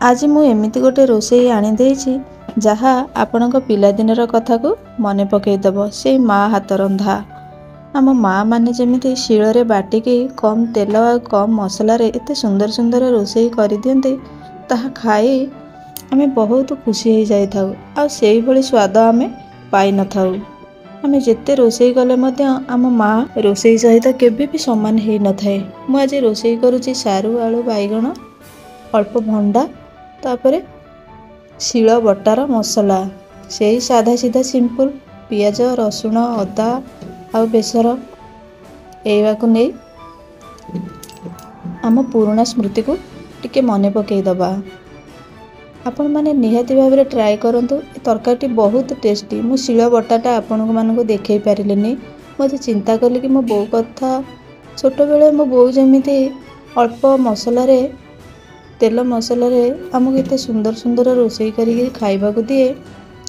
आज मु एमिति गोटे रोषेई आनी देछि जहा आपणक पिलादिनर कथा को मने पकईदेव। से माँ हाथ रंधा आम माँ माने जमिति शिଳରେ बाटिकी कम तेल आ कम मसला एते सुंदर सुंदर रोषेई कर दियंते ताहा खाई आमे बहुत खुशी हो जाई थाउ। आ सेही भली स्वाद आमे पाई न थाउ। आमे जेते रोषेई कले मध्य आम माँ रोषेई सहित केबे भी समान हेई न थाए। मु आज रोषेई करूची सारू आलू बाइगण अल्प भंडा तापरे शिल बटार मसला से साधा सीधा सिंपल पियाज रसुण अदा आ बेसर एवा को नहीं आम पुराना स्मृति को टिके मने पकईदबा। आपण माने निहाती भाव में ट्राए करंतु। तरकारी बहुत टेस्टी। मु शिल बटाटा आपण मानक देखई पारिलेनी। मुझे चिंता कली कि मो बो कथा छोट बेले मो बो जमिति अल्प मसला तेल मसला आमको एते सुंदर सुंदर रोषेई करिके खाइबा को दिए।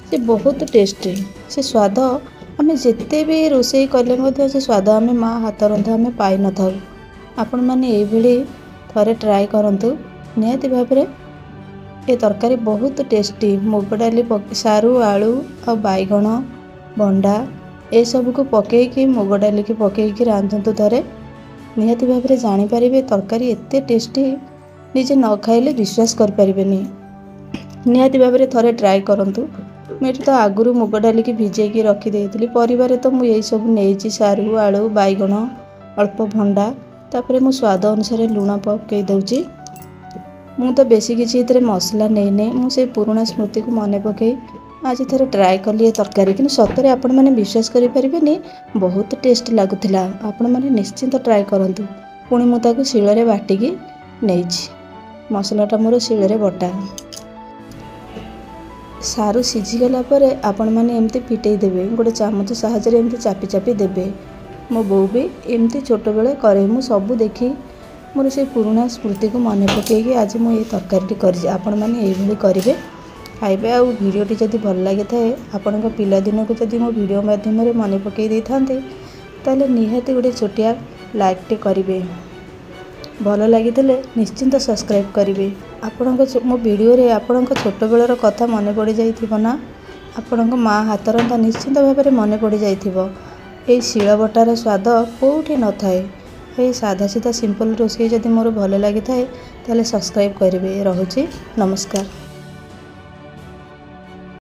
से बहुत टेस्टी। से स्वाद आमे जेते भी रोषेई कले मध्य से स्वाद आमे माँ हाथ रंधा आमे पाई न थाउ। आपण माने एई भली थरे ट्राए करंतु। निहाती भाव में ये तरकारी बहुत टेस्टी। मुग डाली सारू आलू आ बाइगण भंडा ए सब को पकईकी मुग डाली की पकईकी रांधतु थरे। निहाती भाव में जानी पारिबे तरकारी एते टेस्टी निजे न खाइले विश्वास कर परिबेनी। निहाती भाव में थरे ट्राए करंतु। मेरे तो आगुरु मुग डाली की भिजेकी रखी देइथिली। परिवार तो मु यही सब नेइची सारू आलू बाइगण अल्प भंडा तापरे मु स्वाद अनुसार लूण पकई दउची। मु तो बेसी किछि इतरे मसला नेइने। मु से पुराना स्मृति को मने पकई आज थरे ट्राए कली तरकारी। कि सतरे आपण माने विश्वास करि परिबेनी बहुत टेस्ट लागुथिला। आपण माने निश्चिंत ट्राए करंतु। पुणी मु ताकू शिଳରେ बाटिकी नेइछि। मसलाटा मोर शिଳରେ बटा। सारू सीझीगला परे आपण माने एमती फिटेई देबे। गोटे चामच साहाय्य एमती चापी चापी देबे। मो बो भी एमती छोट बेले करे। मु सब देखी मोर से पुराना स्मृति को मने पकईकी आज मु ये तरकारी करी। आपण माने एई भली करिवे खाइबे। आ वीडियोटी जदि भल लागि थाए आपणक पिला दिन को जदि मो वीडियो माध्यम रे मने पकई दै थांते ताले निहाती गोटे छोटिया लाइक टे करिवे। भल लगी निश्चिंत सब्सक्राइब करेंगे। आपणक मो वीडियो रे आपणक छोट बेलर कथा मन पड़ जाइथिबो ना। आपणक माँ हाथ रंधा निश्चिंत भाव में मन पड़ जाइथिबो। एई शिल बटार स्वाद कोउठी न थाए। एई साधा सीधा सिंपल रोषेई जदि मोर भल लगी थाए ताले सब्सक्राइब करेंगे। रहुची नमस्कार।